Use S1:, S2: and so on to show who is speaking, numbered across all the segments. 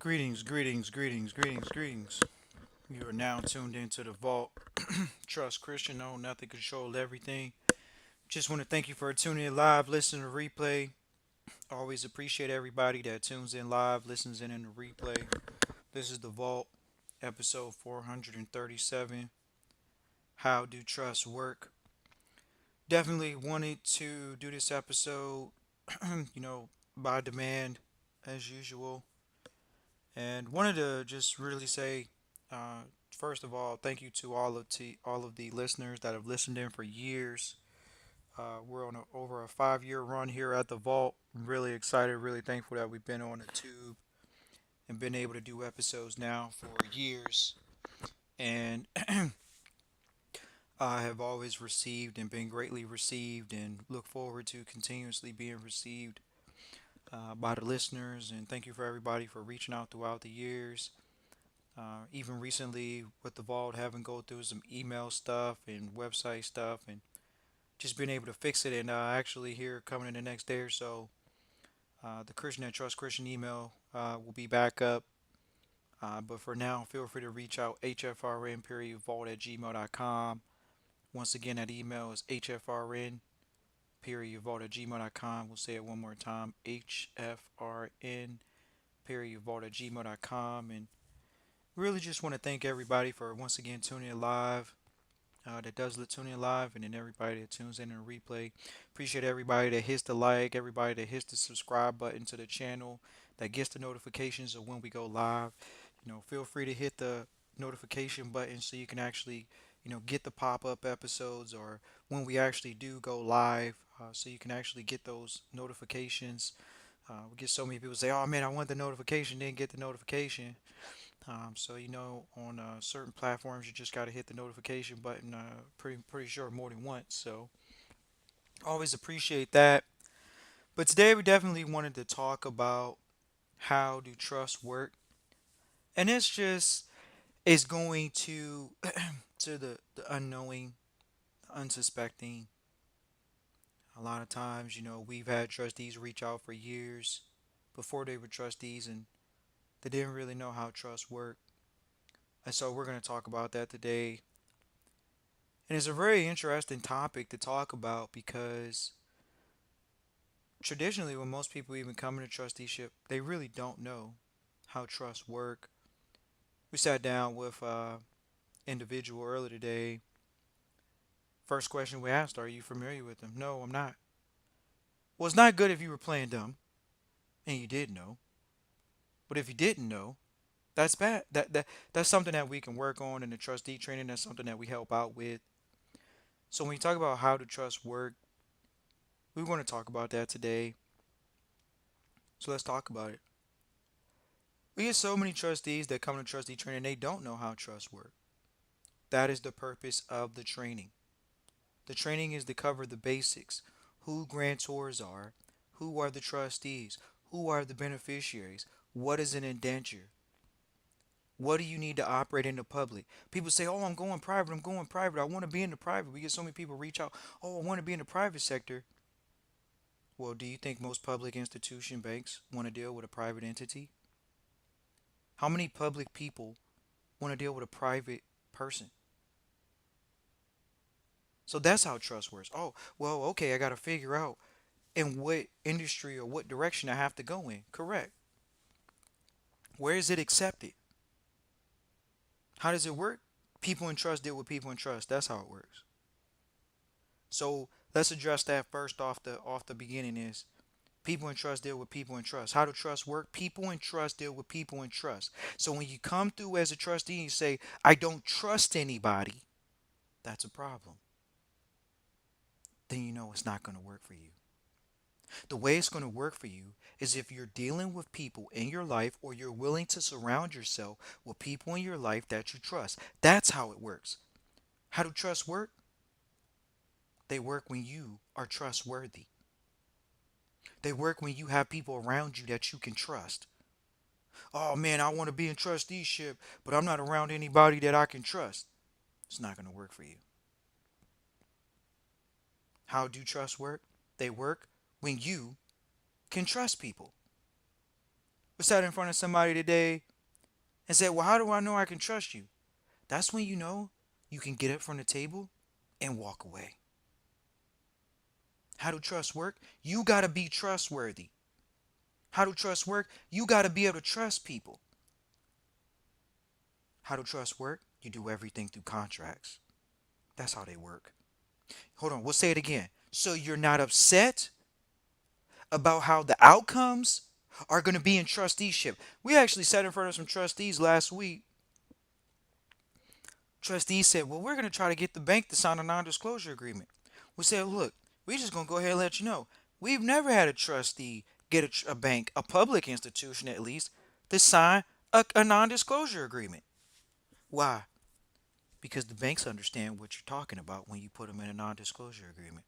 S1: Greetings, greetings, greetings, greetings, greetings. You are now tuned into the Vault. Trust Christian, own nothing, control everything. Just want to thank you for tuning in live, listening to replay. Always appreciate everybody that tunes in live, listens in the replay. This is the Vault, episode 437. How do trust work? Definitely wanted to do this episode, you know, by demand, as usual. And wanted to just really say, uh, first of all, thank you to all of the listeners that have listened in for years. We're on over a 5 year run here at the Vault. I'm really excited, really thankful that we've been on the tube and been able to do episodes now for years. And I have always received and been greatly received, and look forward to continuously being received by the listeners. And thank you for everybody for reaching out throughout the years. Even recently with the vault, having go through some email stuff and website stuff, and just being able to fix it. And actually, here coming in the next day or so, the Christian and Trust Christian email will be back up. But for now, feel free to reach out hfrn period vault at gmail.com. Once again, that email is hfrn period vault at gmail.com. We'll say it one more time, hfrn period vault at gmail.com. And really just want to thank everybody for once again tuning in live. That does tune in live, and then everybody that tunes in the replay. Appreciate everybody that hits the like, everybody that hits the subscribe button to the channel, that gets the notifications of when we go live. Feel free to hit the notification button so you can actually, get the pop-up episodes or when we actually do go live, so you can actually get those notifications. We get so many people say, "Oh man, I want the notification," didn't get the notification. So on certain platforms, you just got to hit the notification button. Pretty sure more than once. So always appreciate that. But today we definitely wanted to talk about how do trust work, and it's going to to the unknowing, the unsuspecting. A lot of times, we've had trustees reach out for years before they were trustees, and they didn't really know how trust worked. And so we're going to talk about that today. And it's a very interesting topic to talk about because traditionally, when most people even come into trusteeship, they really don't know how trusts work. We sat down with an individual earlier today. First question we asked, "Are you familiar with them?" "No, I'm not." Well, it's not good if you were playing dumb and you did know. But if you didn't know, that's bad. That's something that we can work on in the trustee training. That's something that we help out with. So when you talk about how do trusts work, we want to talk about that today. So let's talk about it. We get so many trustees that come to trustee training, they don't know how trusts work. That is the purpose of the training. The training is to cover the basics: who grantors are, who are the trustees, who are the beneficiaries, what is an indenture, what do you need to operate in the public. People say, "Oh, I'm going private, I'm going private, I want to be in the private." We get so many people reach out, "Oh, I want to be in the private sector." Well, do you think most public institution banks want to deal with a private entity? How many public people want to deal with a private person? So that's how trust works. Oh, well, okay, I got to figure out in what industry or what direction I have to go in. Correct. Where is it accepted? How does it work? People in trust deal with people in trust. That's how it works. So let's address that first off the beginning is people in trust deal with people in trust. How do trust work? People in trust deal with people in trust. So when you come through as a trustee and you say, "I don't trust anybody," that's a problem. Then you know it's not going to work for you. The way it's going to work for you is if you're dealing with people in your life or you're willing to surround yourself with people in your life that you trust. That's how it works. How do trusts work? They work when you are trustworthy. They work when you have people around you that you can trust. "Oh man, I want to be in trusteeship, but I'm not around anybody that I can trust." It's not going to work for you. How do trusts work? They work when you can trust people. We sat in front of somebody today and said, well, how do I know I can trust you? That's when you know you can get up from the table and walk away. How do trust work? You got to be trustworthy. How do trust work? You got to be able to trust people. How do trust work? You do everything through contracts. That's how they work. Hold on, we'll say it again. So you're not upset about how the outcomes are going to be in trusteeship. We actually sat in front of some trustees last week. Trustees said, well, we're going to try to get the bank to sign a non-disclosure agreement. We said, look, we're just going to go ahead and let you know. We've never had a trustee get a bank, a public institution at least, to sign a non-disclosure agreement. Why? Because the banks understand what you're talking about when you put them in a non-disclosure agreement.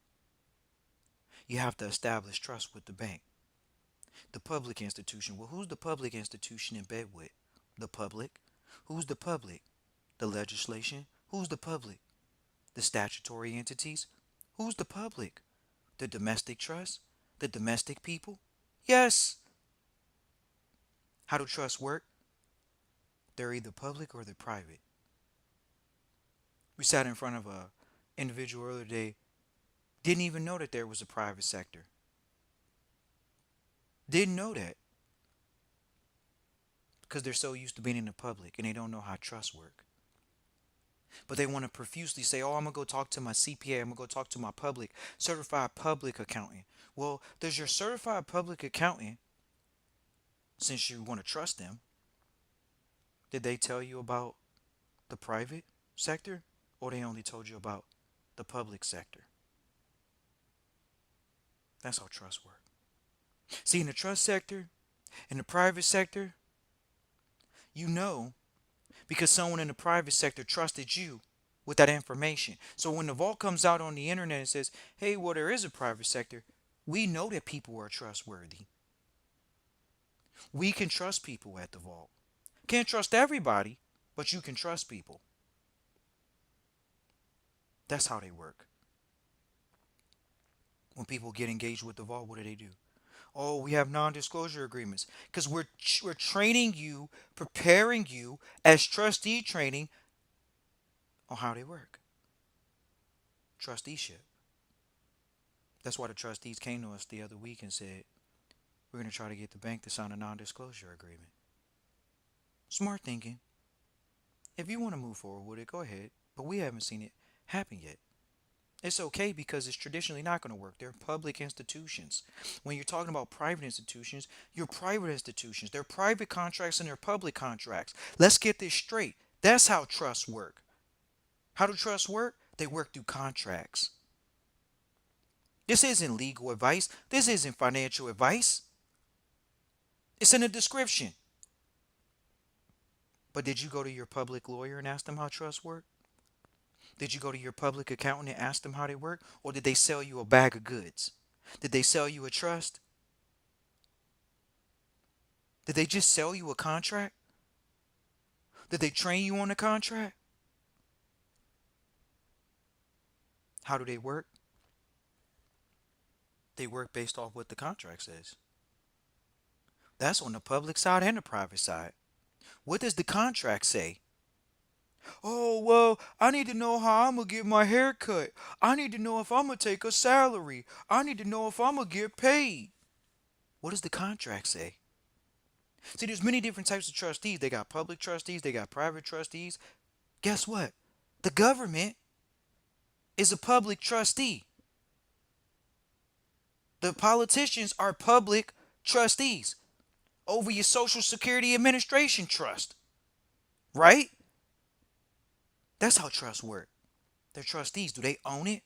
S1: You have to establish trust with the bank. The public institution. Well, who's the public institution in bed with? The public. Who's the public? The legislation. Who's the public? The statutory entities. Who's the public? The domestic trust? The domestic people? Yes. How do trusts work? They're either public or they're private. We sat in front of a individual earlier today, didn't even know that there was a private sector. Didn't know that because they're so used to being in the public and they don't know how trusts work. But they want to profusely say, oh, I'm going to go talk to my CPA. I'm going to go talk to my certified public accountant. Well, does your certified public accountant, since you want to trust them, did they tell you about the private sector or they only told you about the public sector? That's how trust works. See, in the trust sector, in the private sector, you know because someone in the private sector trusted you with that information. So when the vault comes out on the internet and says, hey, well, there is a private sector, we know that people are trustworthy. We can trust people at the vault. Can't trust everybody, but you can trust people. That's how they work. When people get engaged with the vault, what do? Oh, we have non-disclosure agreements because we're training you, preparing you as trustee training on how they work. Trusteeship. That's why the trustees came to us the other week and said, we're going to try to get the bank to sign a non-disclosure agreement. Smart thinking. If you want to move forward with it, go ahead. But we haven't seen it happen yet. It's okay because it's traditionally not going to work. They're public institutions. When you're talking about private institutions, you're private institutions. They're private contracts and they're public contracts. Let's get this straight. That's how trusts work. How do trusts work? They work through contracts. This isn't legal advice. This isn't financial advice. It's in the description. But did you go to your public lawyer and ask them how trusts work? Did you go to your public accountant and ask them how they work? Or did they sell you a bag of goods? Did they sell you a trust? Did they just sell you a contract? Did they train you on the contract? How do they work? They work based off what the contract says. That's on the public side and the private side. What does the contract say? Oh, well, I need to know how I'm going to get my hair cut. I need to know if I'm going to take a salary. I need to know if I'm going to get paid. What does the contract say? See, there's many different types of trustees. They got public trustees, they got private trustees. Guess what? The government is a public trustee. The politicians are public trustees over your Social Security Administration trust. Right? That's how trusts work. They're trustees. Do they own it?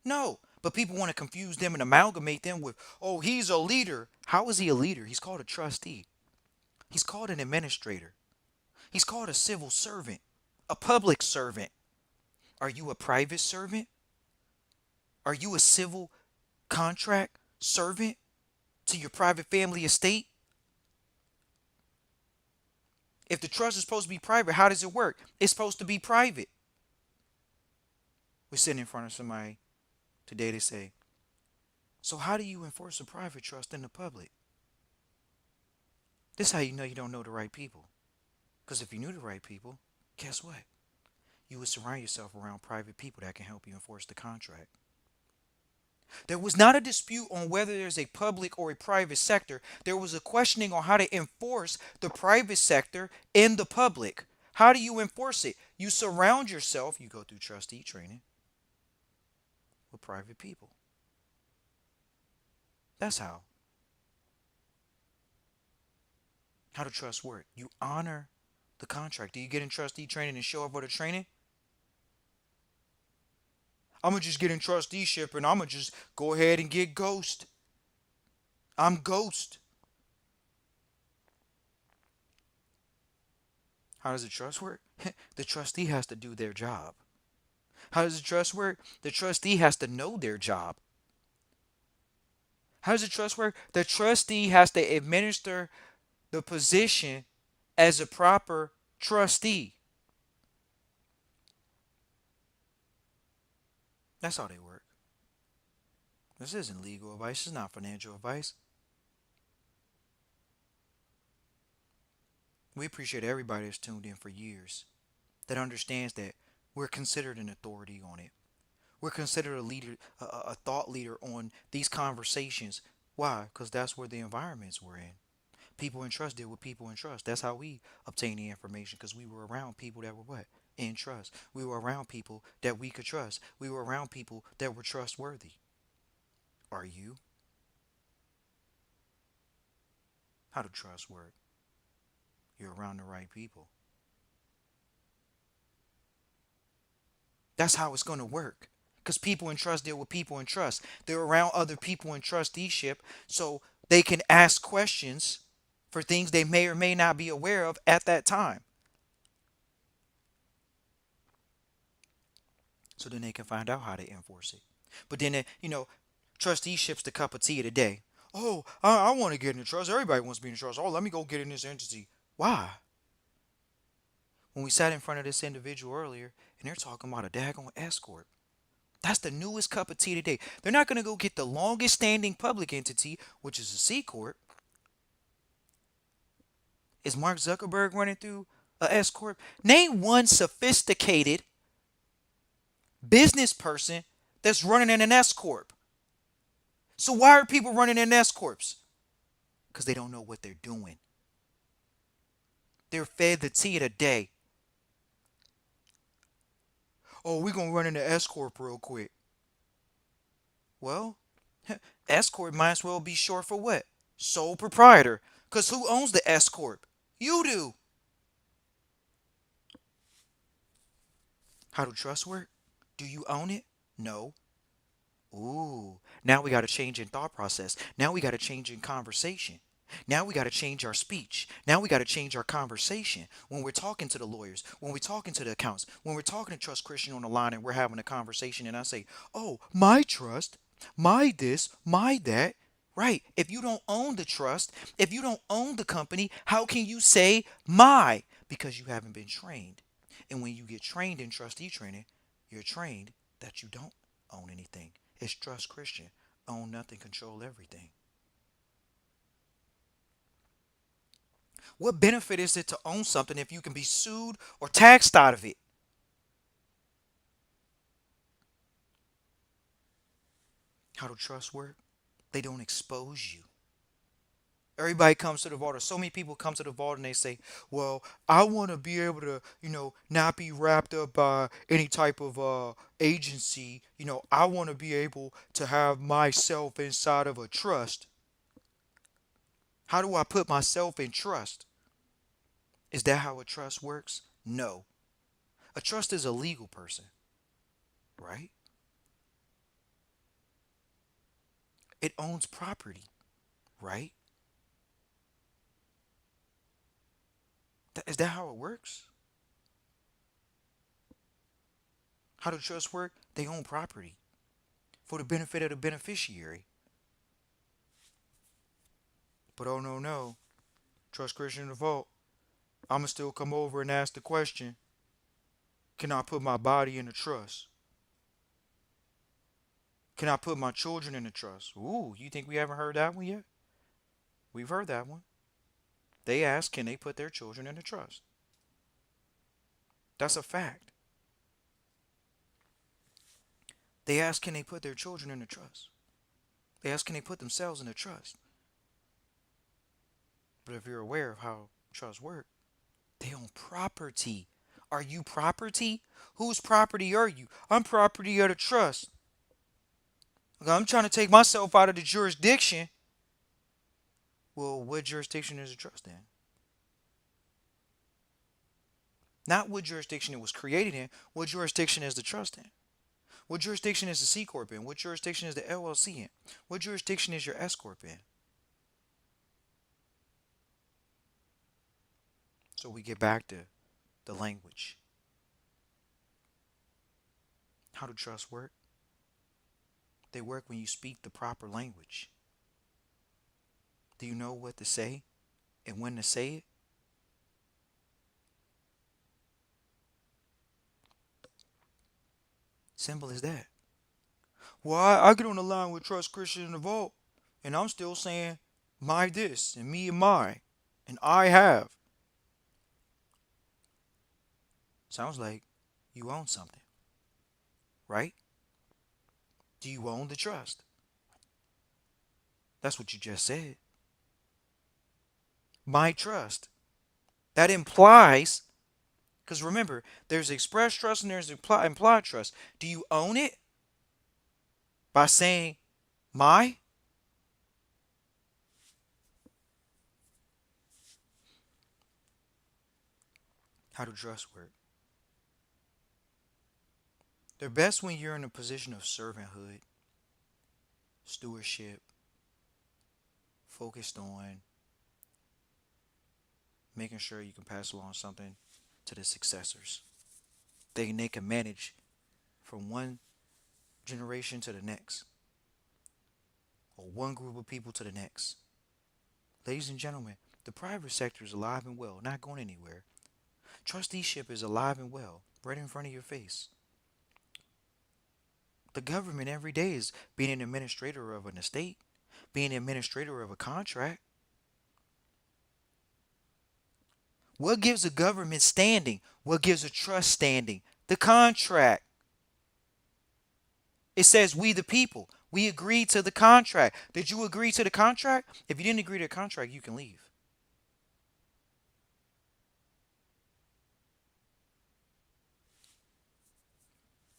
S1: No. But people want to confuse them and amalgamate them with, oh, he's a leader. How is he a leader? He's called a trustee. He's called an administrator. He's called a civil servant, a public servant. Are you a private servant? Are you a civil contract servant to your private family estate? If the trust is supposed to be private, how does it work? It's supposed to be private. We're sitting in front of somebody today to say, so how do you enforce a private trust in the public? This is how you know you don't know the right people. Because if you knew the right people, guess what? You would surround yourself around private people that can help you enforce the contract. There was not a dispute on whether there's a public or a private sector. There was a questioning on how to enforce the private sector in the public. How do you enforce it? You surround yourself, you go through trustee training with private people. That's how. How do trust work? You honor the contract. Do you get in trustee training and show up for the training? I'm gonna just get in trusteeship and I'm gonna just go ahead and get ghost. I'm ghost. How does the trust work? The trustee has to do their job. How does the trust work? The trustee has to know their job. How does the trust work? The trustee has to administer the position as a proper trustee. That's how they work. This isn't legal advice. This is not financial advice. We appreciate everybody that's tuned in for years that understands that we're considered an authority on it. We're considered a leader, a thought leader on these conversations. Why? Because that's where the environments we're in. People in trust deal with people in trust. That's how we obtain the information because we were around people that were what? In trust. We were around people that we could trust. We were around people that were trustworthy. Are you? How do trust work? You're around the right people. That's how it's going to work. Because people in trust deal with people in trust. They're around other people in trusteeship so they can ask questions for things they may or may not be aware of at that time. So then they can find out how to enforce it. But then, trusteeship's the cup of tea of the day. Oh, I want to get in trust. Everybody wants to be in trust. Oh, let me go get in this entity. Why? When we sat in front of this individual earlier, and they're talking about a daggone escort. That's the newest cup of tea today. They're not going to go get the longest standing public entity, which is a C Corp. Is Mark Zuckerberg running through a S Corp? Name one sophisticated business person that's running in an S Corp. So why are people running in S Corps? Because they don't know what they're doing. They're fed the tea of the day. Oh, we're going to run into S Corp real quick. Well, S Corp might as well be short for what? Sole proprietor. Because who owns the S Corp? You do. How do trust work? Do you own it? No. Ooh, now we got to change in thought process. Now we got to change in conversation. Now we got to change our speech. Now we got to change our conversation. When we're talking to the lawyers, when we're talking to the accounts, when we're talking to Trust Christian on the line and we're having a conversation and I say, oh, my trust, my this, my that. Right. If you don't own the trust, if you don't own the company, how can you say my? Because you haven't been trained. And when you get trained in trustee training, you're trained that you don't own anything. It's Trust Christian. Own nothing, control everything. What benefit is it to own something if you can be sued or taxed out of it? How do trust work? They don't expose you. Everybody comes to the vault, or so many people come to the vault and they say, well, I want to be able to, not be wrapped up by any type of agency. I want to be able to have myself inside of a trust. How do I put myself in trust? Is that how a trust works? No. A trust is a legal person, right? It owns property, right? Is that how it works? How does trust work? They own property for the benefit of the beneficiary. But oh no, no. Trust Christian in the vault. I'ma still come over and ask the question, can I put my body in a trust? Can I put my children in a trust? Ooh, you think we haven't heard that one yet? We've heard that one. They ask, can they put their children in a trust? That's a fact. They ask, can they put their children in a trust? They ask, can they put themselves in a trust? But if you're aware of how trusts work, they own property. Are you property? Whose property are you? I'm property of the trust. I'm trying to take myself out of the jurisdiction. Well, what jurisdiction is the trust in? Not what jurisdiction it was created in. What jurisdiction is the trust in? What jurisdiction is the C Corp in? What jurisdiction is the LLC in? What jurisdiction is your S Corp in? So we get back to the language. How do trusts work? They work when you speak the proper language. Do you know what to say and when to say it? Simple as that. Well, I get on the line with Trust Christian in the Vault, and I'm still saying my this and me and my, and I have. Sounds like you own something, right? Do you own the trust? That's what you just said. My trust. That implies, because remember, there's express trust and there's implied trust. Do you own it by saying my? How do trusts work? They're best when you're in a position of servanthood, stewardship, focused on making sure you can pass along something to the successors. They can manage from one generation to the next, or one group of people to the next. Ladies and gentlemen, the private sector is alive and well, not going anywhere. Trusteeship is alive and well, right in front of your face. The government every day is being an administrator of an estate, being an administrator of a contract. What gives a government standing? What gives a trust standing? The contract. It says we the people. We agreed to the contract. Did you agree to the contract? If you didn't agree to the contract, you can leave.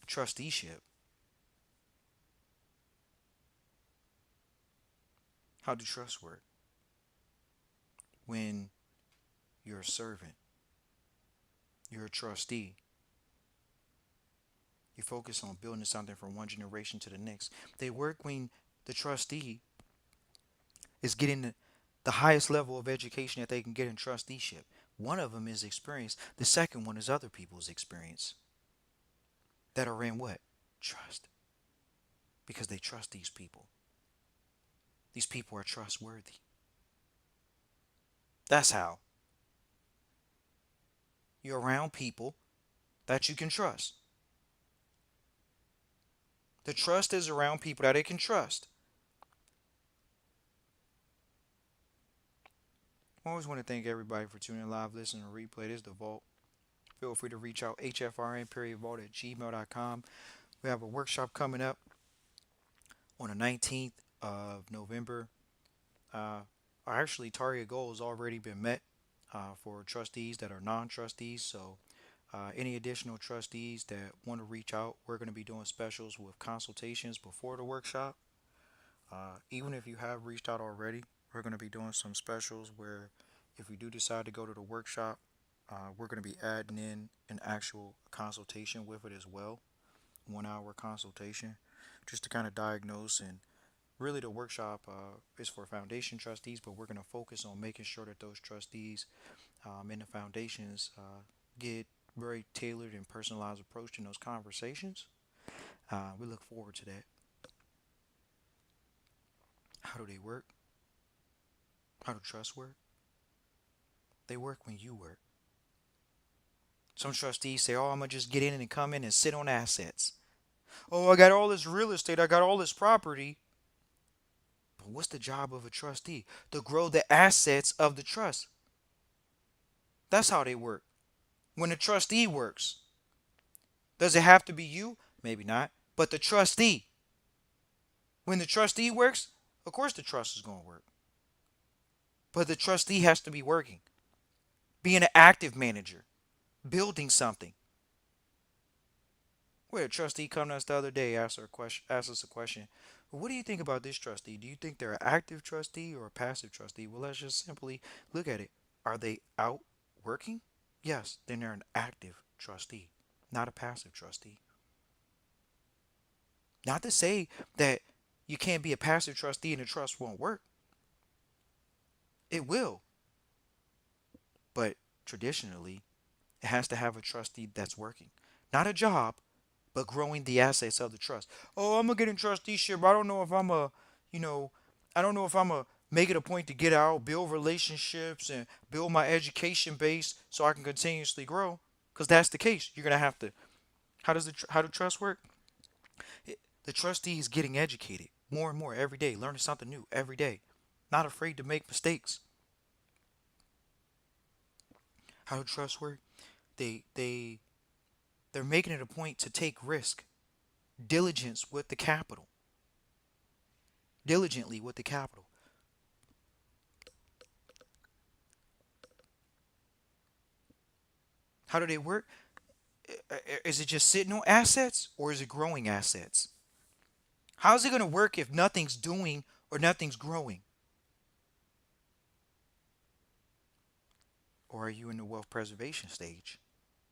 S1: Trusteeship. How do trusts work? When you're a servant, you're a trustee, you focus on building something from one generation to the next. They work when the trustee is getting the highest level of education that they can get in trusteeship. One of them is experience. The second one is other people's experience that are in what? Trust. Because they trust these people. These people are trustworthy. That's how. You're around people that you can trust. The trust is around people that they can trust. I always want to thank everybody for tuning in live, listening, or replay. This is the Vault. Feel free to reach out, hfrn.vault at gmail.com. We have a workshop coming up on the 19th of November. Our actually target goal has already been met for trustees that are non-trustees. So any additional trustees that want to reach out, we're going to be doing specials with consultations before the workshop. Even if you have reached out already, we're going to be doing some specials where if you do decide to go to the workshop, we're going to be adding in an actual consultation with it as well. 1 hour consultation just to kind of diagnose. And really the workshop is for foundation trustees, but we're going to focus on making sure that those trustees in the foundations get very tailored and personalized approach in those conversations. We look forward to that. How do they work? How do trusts work? They work when you work. Some trustees say, oh, I'm going to just get in and come in and sit on assets. Oh, I got all this real estate. I got all this property. But what's the job of a trustee? To grow the assets of the trust. That's how they work. When the trustee works, does it have to be you? Maybe not. But the trustee, when the trustee works, of course the trust is going to work. But the trustee has to be working, being an active manager, building something. Where a trustee come to us the other day, asked us a question. Well, what do you think about this trustee? Do you think they're an active trustee or a passive trustee? Well, let's just simply look at it. Are they out working? Yes, then they're an active trustee, not a passive trustee. Not to say that you can't be a passive trustee and the trust won't work. It will. But traditionally, it has to have a trustee that's working. Not a job, but growing the assets of the trust. Oh, I'm gonna get in trusteeship. I don't know if I'm a, you know, I don't know if I'm a make it a point to get out, build relationships, and build my education base so I can continuously grow. Because that's the case. You're gonna have to. How do trust work? The trustee is getting educated more and more every day, learning something new every day, not afraid to make mistakes. How do trust work? They they they're making it a point to take risk, diligence with the capital, diligently with the capital. How do they work? Is it just sitting on assets or is it growing assets? How's it going to work if nothing's doing or nothing's growing? Or are you in the wealth preservation stage?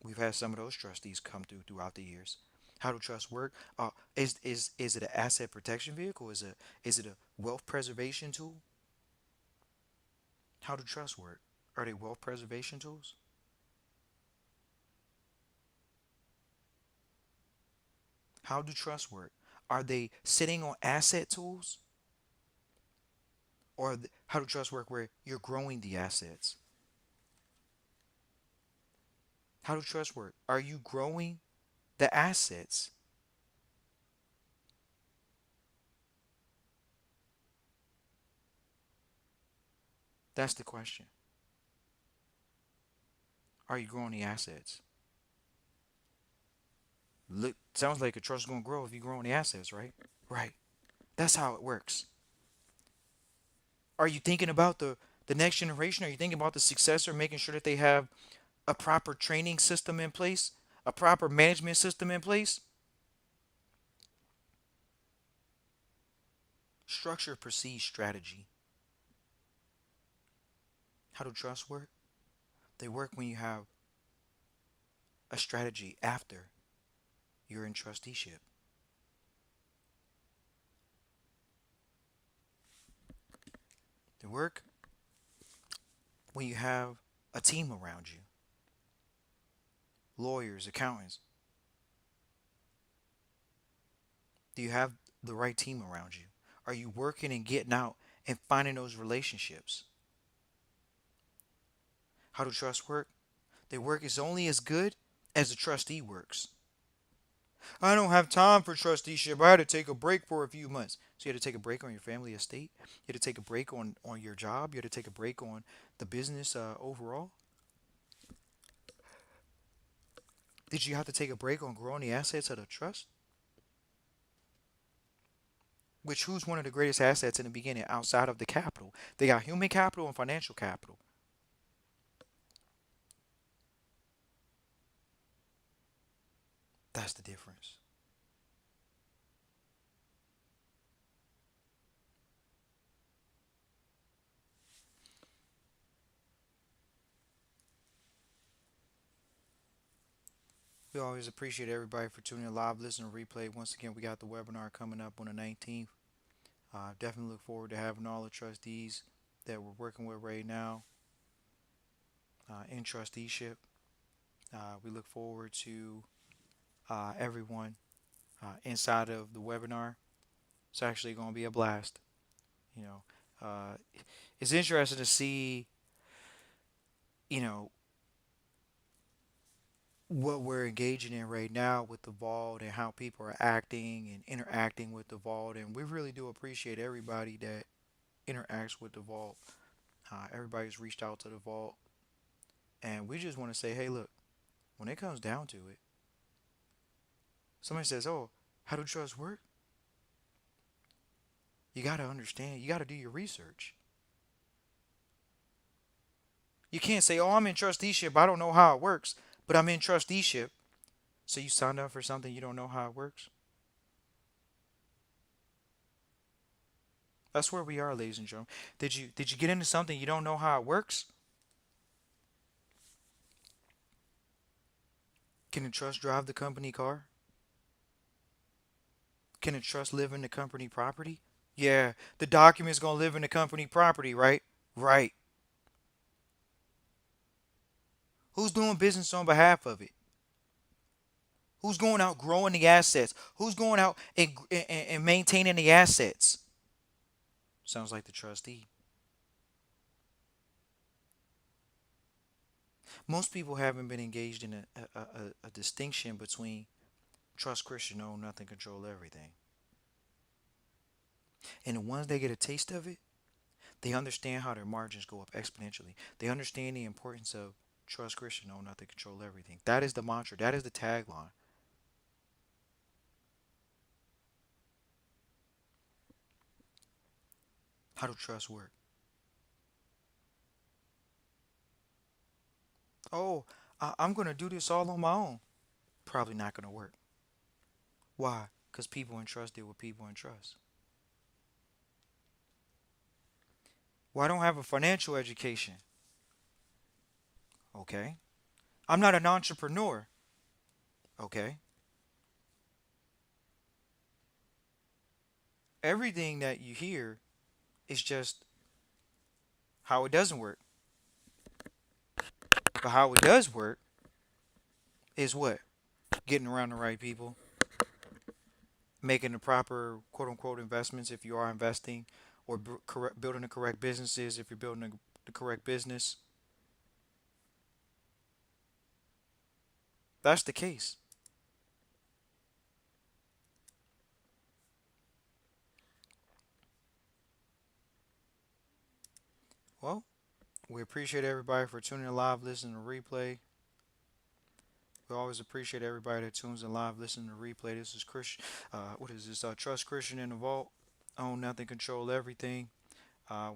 S1: We've had some of those trustees come through throughout the years. How do trusts work? Is it an asset protection vehicle? Is it a wealth preservation tool? How do trusts work? Are they wealth preservation tools? How do trusts work? Are they sitting on asset tools? Or how do trusts work where you're growing the assets? How do trusts work? Are you growing the assets? That's the question. Are you growing the assets? Look, sounds like a trust is going to grow if you're growing the assets, right? Right. That's how it works. Are you thinking about the next generation? Are you thinking about the successor, making sure that they have a proper training system in place, a proper management system in place? Structure precedes strategy. How do trusts work? They work when you have a strategy after you're in trusteeship. They work when you have a team around you, lawyers, accountants. Do you have the right team around you? Are you working and getting out and finding those relationships? How do trusts work? They work is only as good as the trustee works. I don't have time for trusteeship. I had to take a break for a few months. So you had to take a break on your family estate. You had to take a break on your job. You had to take a break on the business overall. Did you have to take a break on growing the assets of the trust? Which who's one of the greatest assets in the beginning outside of the capital? They got human capital and financial capital. That's the difference. We always appreciate everybody for tuning in live, listening, replay. Once again, we got the webinar coming up on the 19th. Definitely look forward to having all the trustees that we're working with right now in trusteeship. We look forward to everyone inside of the webinar. It's actually going to be a blast. You know, it's interesting to see, you know, what we're engaging in right now with the vault and how people are acting and interacting with the vault. And we really do appreciate everybody that interacts with the vault. Everybody's reached out to the vault And we just want to say, hey, look, when it comes down to it, somebody says, oh, how do trust work? You got to understand, you got to do your research. You can't say, oh, I'm in trusteeship. I don't know how it works, but I'm in trusteeship. So you signed up for something you don't know how it works? That's where we are, ladies and gentlemen. Did you get into something you don't know how it works? Can a trust drive the company car? Can a trust live in the company property? Yeah, the document's gonna live in the company property, right? Right. Who's doing business on behalf of it? Who's going out growing the assets? Who's going out and maintaining the assets? Sounds like the trustee. Most people haven't been engaged in a distinction between trust Christian, own nothing, control everything. And once they get a taste of it, they understand how their margins go up exponentially. They understand the importance of trust Christian, own nothing, control everything. That is the mantra. That is the tagline. How do trust work? Oh, I'm going to do this all on my own. Probably not going to work. Why? Because people in trust deal with people in trust. Well, I don't have a financial education. Okay. I'm not an entrepreneur. Okay. Everything that you hear is just how it doesn't work. But how it does work is what? Getting around the right people, making the proper quote unquote investments if you are investing, or building the correct businesses if you're building the correct business. That's the case. Well, we appreciate everybody for tuning in live, listening to replay. We always appreciate everybody that tunes in live, listening to replay. This is Christian. What is this? Trust Christian in the Vault. Own nothing, control everything.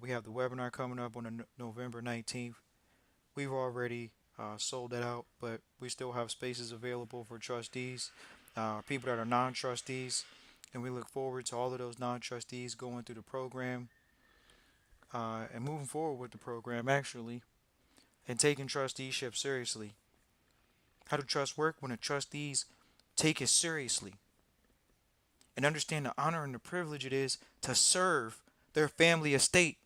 S1: We have the webinar coming up on November 19th. We've already sold that out, but we still have spaces available for trustees, people that are non-trustees, and we look forward to all of those non-trustees going through the program and moving forward with the program actually, and taking trusteeship seriously. How do trusts work? When the trustees take it seriously and understand the honor and the privilege it is to serve their family estate.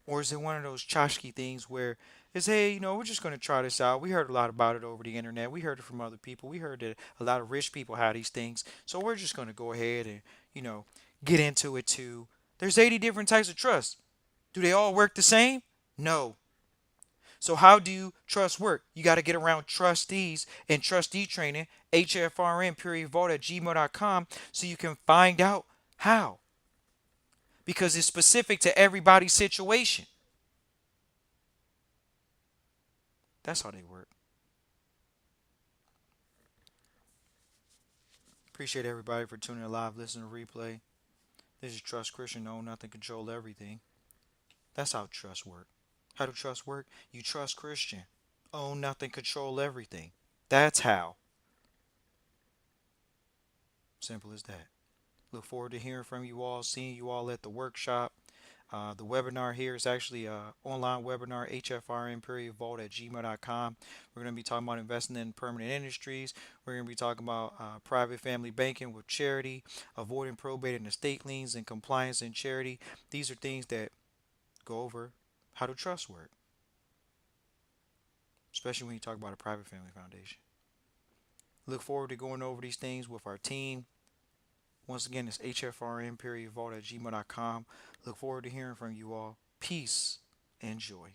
S1: Or is it one of those tchotchke things where it's, hey, we're just going to try this out. We heard a lot about it over the internet. We heard it from other people. We heard that a lot of rich people have these things. So we're just going to go ahead and, you know, get into it too. There's 80 different types of trust. Do they all work the same? No. So how do trust work? You got to get around trustees and trustee training, hfrn.vault at gmail.com, so you can find out how. Because it's specific to everybody's situation. That's how they work. Appreciate everybody for tuning in live, listening to replay. This is Trust Christian, own nothing, control everything. That's how trust work. How do trust work? You trust Christian, own nothing, control everything. That's how. Simple as that. Look forward to hearing from you all, seeing you all at the workshop. The webinar here is actually an online webinar, hfrn.vault at gmail.com. We're going to be talking about investing in permanent industries. We're going to be talking about private family banking with charity, avoiding probate and estate liens, and compliance and charity. These are things that go over how to trust work, especially when you talk about a private family foundation. Look forward to going over these things with our team. Once again, it's hfrn.vault at gmail.com. Look forward to hearing from you all. Peace and joy.